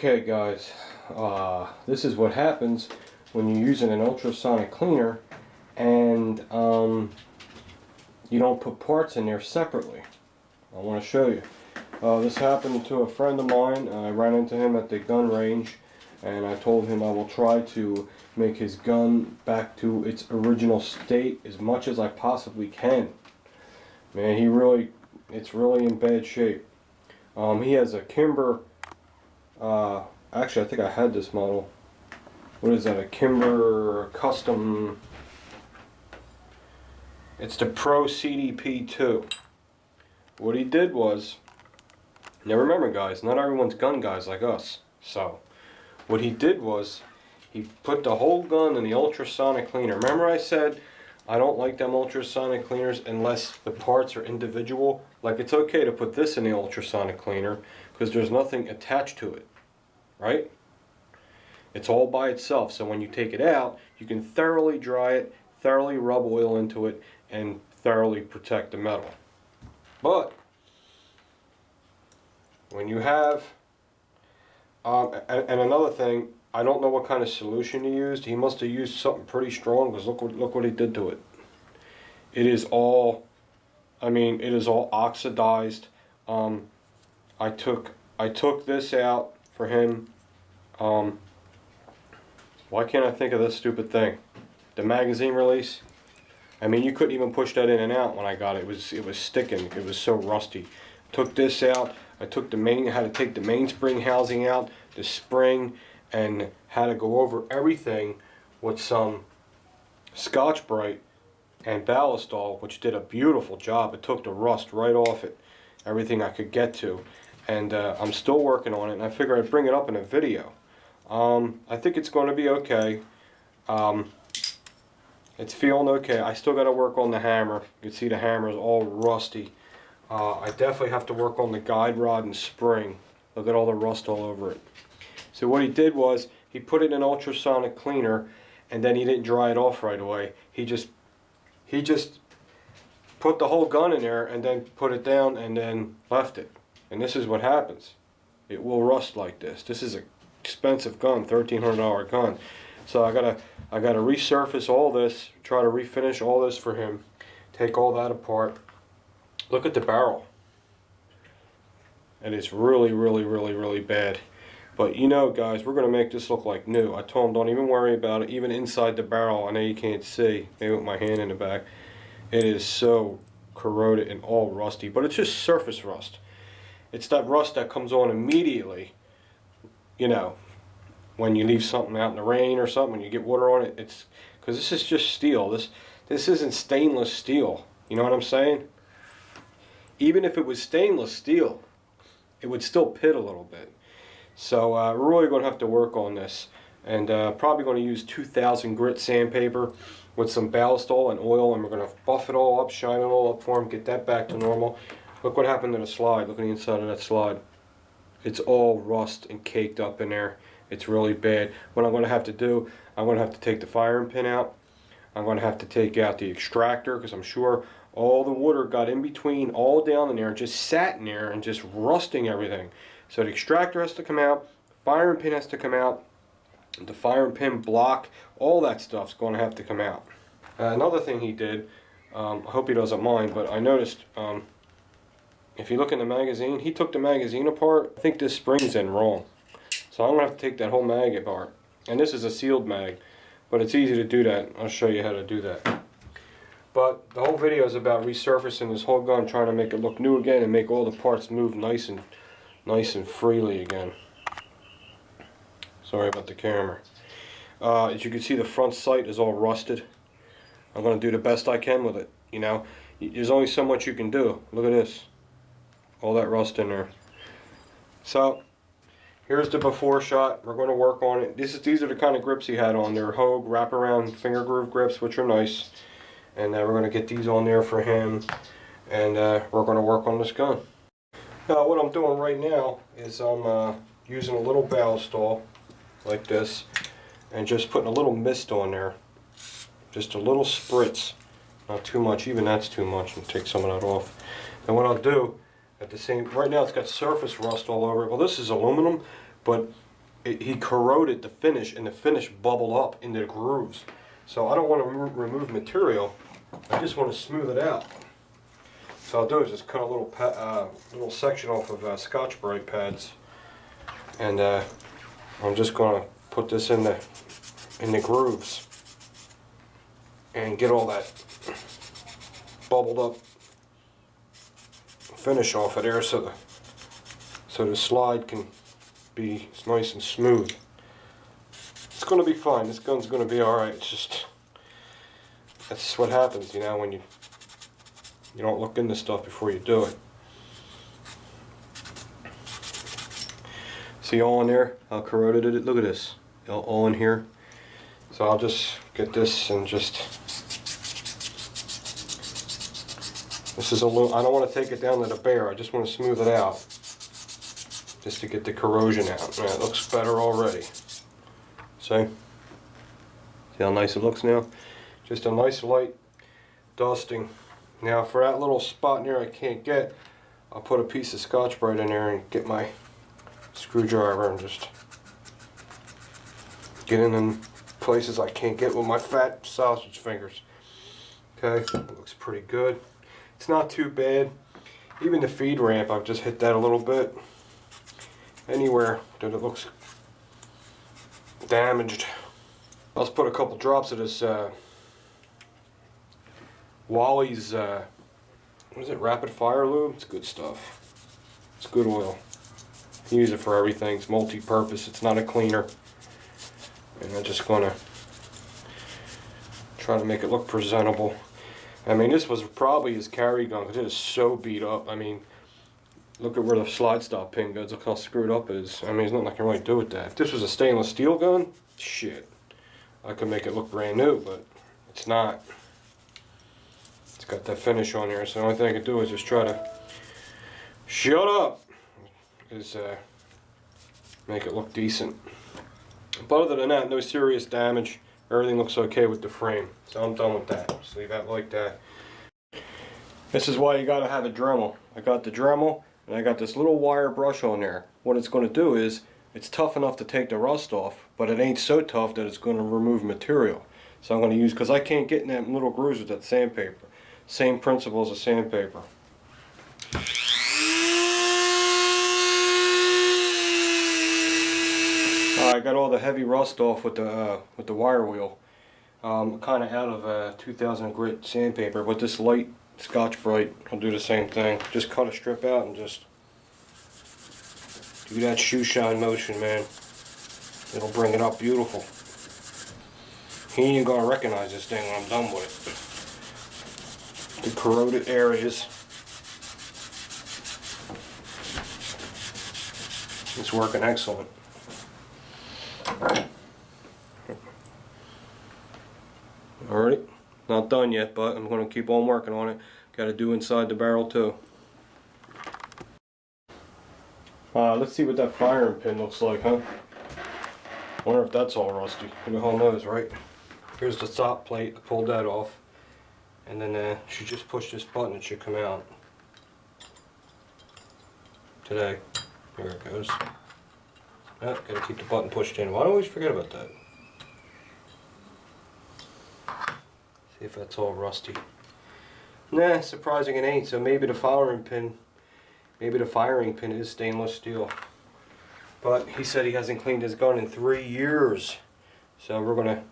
Okay guys, this is what happens when you're using an ultrasonic cleaner and you don't put parts in there separately. I want to show you. This happened to a friend of mine. I ran into him at the gun range and I told him I will try to make his gun back to its original state as much as I possibly can. Man, it's really in bad shape. He has a Kimber, actually I think I had this model. What is that, a Kimber Custom? It's the Pro CDP2. What he did was, now remember guys, not everyone's gun guys like us. So, what he did was, he put the whole gun in the ultrasonic cleaner. Remember I said, I don't like them ultrasonic cleaners unless the parts are individual. Like, it's okay to put this in the ultrasonic cleaner because there's nothing attached to it, right? It's all by itself. So when you take it out, you can thoroughly dry it, thoroughly rub oil into it, and thoroughly protect the metal. But when you have, and another thing, I don't know what kind of solution he used. He must have used something pretty strong because look what he did to it. It is all, it is all oxidized. I took this out for him. Why can't I think of this stupid thing? The magazine release. You couldn't even push that in and out when I got it. It was sticking. It was so rusty. Took this out. I took had to take the mainspring housing out, the spring, and had to go over everything with some Scotch-Brite and Ballistol, which did a beautiful job. It took the rust right off it, everything I could get to. And I'm still working on it, and I figure I'd bring it up in a video. I think it's going to be okay. It's feeling okay. I still got to work on the hammer. You can see the hammer is all rusty. I definitely have to work on the guide rod and spring. Look at all the rust all over it. So what he did was, he put it in an ultrasonic cleaner, and then he didn't dry it off right away. He just put the whole gun in there, and then put it down, and then left it. And this is what happens. It will rust like this. This is an expensive gun, $1,300 gun. So I gotta resurface all this, try to refinish all this for him, take all that apart. Look at the barrel. And it's really bad. But you know guys, we're going to make this look like new. I told him don't even worry about it. Even inside the barrel, I know you can't see, maybe with my hand in the back, it is so corroded and all rusty. But it's just surface rust. It's that rust that comes on immediately, you know, when you leave something out in the rain or something, when you get water on it. It's because this is just steel. This isn't stainless steel. You know what I'm saying? Even if it was stainless steel, it would still pit a little bit. So we're really going to have to work on this, and probably going to use 2000 grit sandpaper with some Ballistol and oil, and we're going to buff it all up, shine it all up for him, get that back to normal. Look what happened to the slide. Look at the inside of that slide. It's all rust and caked up in there. It's really bad. What I'm going to have to do, I'm going to have to take the firing pin out. I'm going to have to take out the extractor because I'm sure all the water got in between, all down in there, and just sat in there and just rusting everything. So the extractor has to come out, firing pin has to come out, the firing pin block, all that stuff's going to have to come out. Another thing he did, I hope he doesn't mind, but I noticed, if you look in the magazine, he took the magazine apart. I think this spring's in wrong. So I'm going to have to take that whole mag apart. And this is a sealed mag, but it's easy to do that. I'll show you how to do that. But the whole video is about resurfacing this whole gun, trying to make it look new again and make all the parts move nice and freely again. Sorry about the camera. As you can see, the front sight is all rusted. I'm going to do the best I can with it. You know, there's only so much you can do. Look at this. All that rust in there. So, here's the before shot. We're going to work on it. These are the kind of grips he had on. They're Hogue wraparound finger groove grips, which are nice. And we're going to get these on there for him. And we're going to work on this gun. Now what I'm doing right now is I'm using a little Ballistol like this and just putting a little mist on there. Just a little spritz. Not too much, even that's too much. I'll take some of that off. And what I'll do at the same, right now it's got surface rust all over it. Well, this is aluminum, but he corroded the finish, and the finish bubbled up into the grooves. So I don't want to remove material. I just want to smooth it out. So I'll do is just cut a little section off of Scotch-Brite pads, and I'm just going to put this in the grooves and get all that bubbled up finish off of there, so the slide can be nice and smooth. It's going to be fine. This gun's going to be alright. It's just, that's what happens, you know, when you don't look into stuff before you do it. See all in there? How corroded it is? Look at this. All in here. So I'll just get this and just, this is a little, I don't want to take it down to the bare. I just want to smooth it out, just to get the corrosion out. Yeah, it looks better already. See how nice it looks now? Just a nice light dusting. Now for that little spot in there I can't get, I'll put a piece of Scotch-Brite in there and get my screwdriver and just get in places I can't get with my fat sausage fingers. Okay, it looks pretty good. It's not too bad. Even the feed ramp, I've just hit that a little bit. Anywhere that it looks damaged, I'll just put a couple drops of this Wally's, what is it, rapid fire lube? It's good stuff. It's good oil. You can use it for everything. It's multi-purpose. It's not a cleaner. And I'm just going to try to make it look presentable. I mean, this was probably his carry gun because it is so beat up. I mean, look at where the slide stop pin goes. Look how screwed up it is. I mean, there's nothing I can really do with that. If this was a stainless steel gun, shit, I could make it look brand new, but it's not. It's got that finish on here, so the only thing I can do is just try to shut up, is make it look decent. But other than that, no serious damage. Everything looks okay with the frame, so I'm done with that. Just leave that like that. This is why you gotta have a Dremel. I got the Dremel, and I got this little wire brush on there. What it's going to do is, it's tough enough to take the rust off, but it ain't so tough that it's going to remove material. So I'm going to use, because I can't get in that little grooves with that sandpaper. Same principle as a sandpaper. I got all the heavy rust off with the wire wheel. Kind of out of 2000 grit sandpaper, but this light Scotch-Brite will do the same thing. Just cut a strip out and just do that shoe shine motion, man. It'll bring it up beautiful. He ain't gonna recognize this thing when I'm done with it. The corroded areas. It's working excellent. Alright, not done yet, but I'm going to keep on working on it. Got to do inside the barrel too. Let's see what that firing pin looks like, huh? Wonder if that's all rusty. Who the hell knows, right? Here's the top plate. I pulled that off. And then you just push this button, it should come out. Today. Here it goes. Oh, gotta keep the button pushed in. Why do I always forget about that? See if that's all rusty. Nah, surprising it ain't. So maybe the firing pin is stainless steel. But he said he hasn't cleaned his gun in 3 years. So we're gonna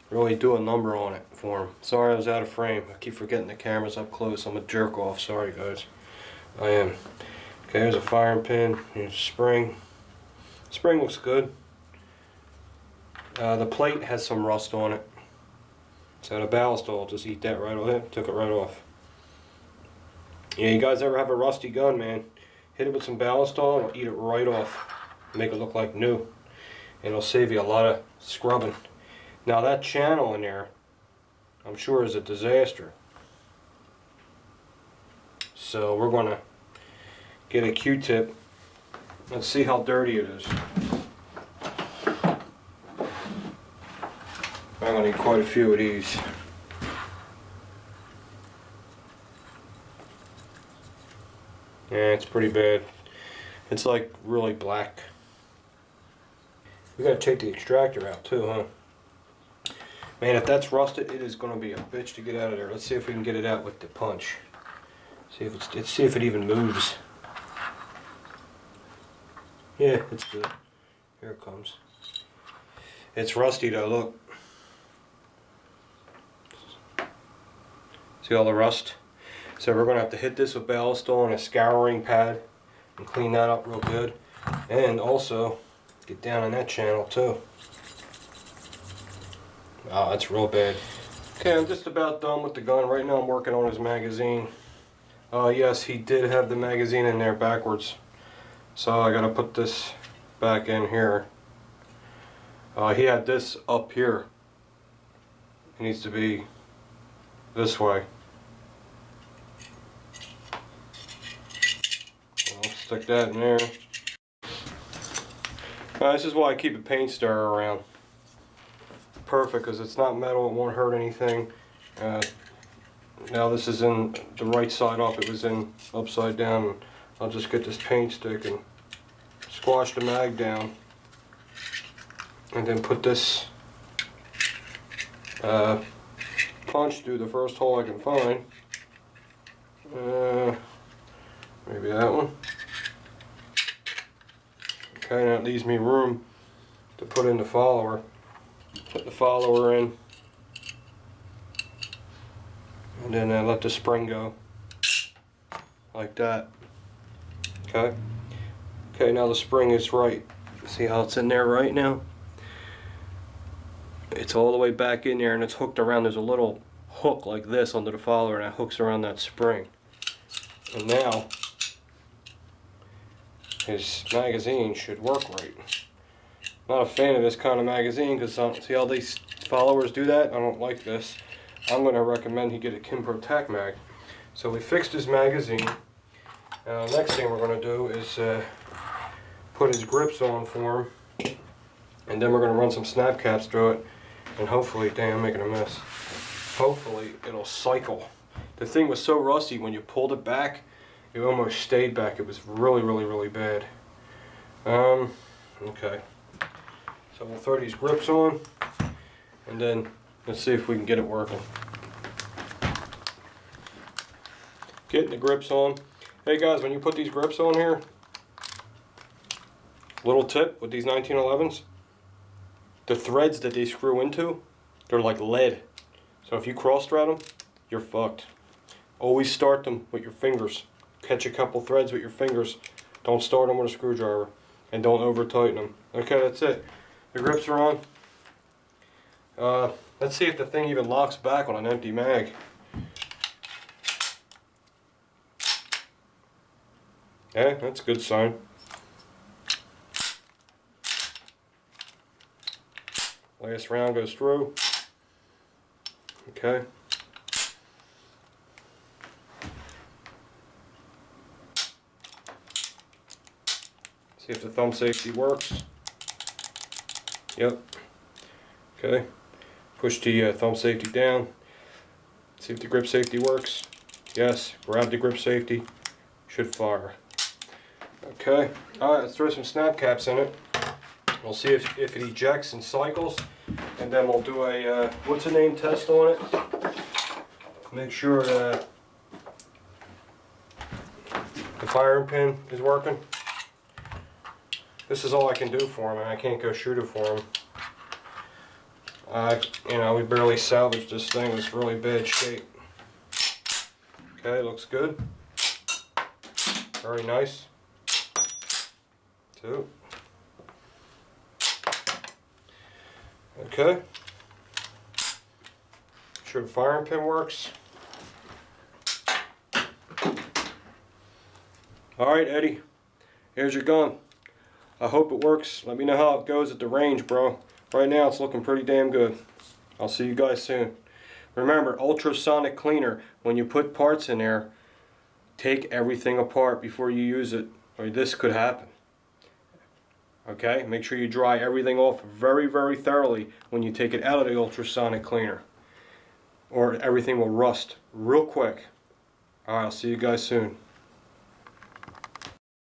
really do a number on it for him. Sorry I was out of frame. I keep forgetting the camera's up close. I'm a jerk off. Sorry guys. I am. Okay, there's a firing pin. Here's a spring. Spring looks good. The plate has some rust on it. So the ballast will just eat that right off. Took it right off. Yeah, you guys ever have a rusty gun, man? Hit it with some ballast oil, it'll eat it right off. Make it look like new. And it'll save you a lot of scrubbing. Now that channel in there, I'm sure is a disaster. So we're gonna get a Q-tip. Let's see how dirty it is. I'm gonna need quite a few of these. Yeah, it's pretty bad. It's like really black. We gotta take the extractor out too, huh? Man, if that's rusted, it is gonna be a bitch to get out of there. Let's see if we can get it out with the punch. Let's see if it even moves. Yeah, it's good. Here it comes. It's rusty though, look. See all the rust? So we're gonna have to hit this with Ballistol and a scouring pad and clean that up real good. And also get down in that channel too. Oh, that's real bad. Okay, I'm just about done with the gun. Right now I'm working on his magazine. Yes, he did have the magazine in there backwards. So I gotta put this back in here. He had this up here. It needs to be this way. I'll stick that in there. This is why I keep a paint stirrer around. Perfect, because it's not metal, it won't hurt anything. Now this is in the right side up, it was in upside down. I'll just get this paint stick and squash the mag down. And then put this punch through the first hole I can find. Maybe that one. Okay, now it leaves me room to put in the follower. Put the follower in. And then let the spring go. Like that. Okay. Okay, now the spring is right. See how it's in there right now? It's all the way back in there and it's hooked around. There's a little hook like this under the follower and it hooks around that spring. And now his magazine should work right. Not a fan of this kind of magazine because see how these followers do that? I don't like this. I'm going to recommend he get a Kimpro Tac Mag. So we fixed his magazine. Next thing we're going to do is put his grips on for him. And then we're going to run some snap caps through it. And hopefully, damn, I'm making a mess. Hopefully it'll cycle. The thing was so rusty when you pulled it back, it almost stayed back. It was really, really, really bad. Okay. So we'll throw these grips on, and then let's see if we can get it working. Getting the grips on. Hey guys, when you put these grips on here, little tip with these 1911s, the threads that they screw into, they're like lead. So if you cross thread them, you're fucked. Always start them with your fingers. Catch a couple threads with your fingers. Don't start them with a screwdriver. And don't over tighten them. Okay, that's it. The grips are on. Let's see if the thing even locks back on an empty mag. Yeah, that's a good sign. Last round goes through. Okay. See if the thumb safety works. Yep. Okay. Push the thumb safety down. See if the grip safety works. Yes. Grab the grip safety. Should fire. Okay. Alright, let's throw some snap caps in it. We'll see if it ejects and cycles. And then we'll do a, what's the name test on it? Make sure that the firing pin is working. This is all I can do for him, and I can't go shoot it for him. You know, we barely salvaged this thing. It's really bad shape. Okay, looks good. Very nice. Two. Okay. Sure the firing pin works. Alright, Eddie. Here's your gun. I hope it works. Let me know how it goes at the range, bro. Right now it's looking pretty damn good. I'll see you guys soon. Remember, ultrasonic cleaner. When you put parts in there, take everything apart before you use it, or this could happen. Okay? Make sure you dry everything off very, very thoroughly when you take it out of the ultrasonic cleaner, or everything will rust real quick. Alright, I'll see you guys soon.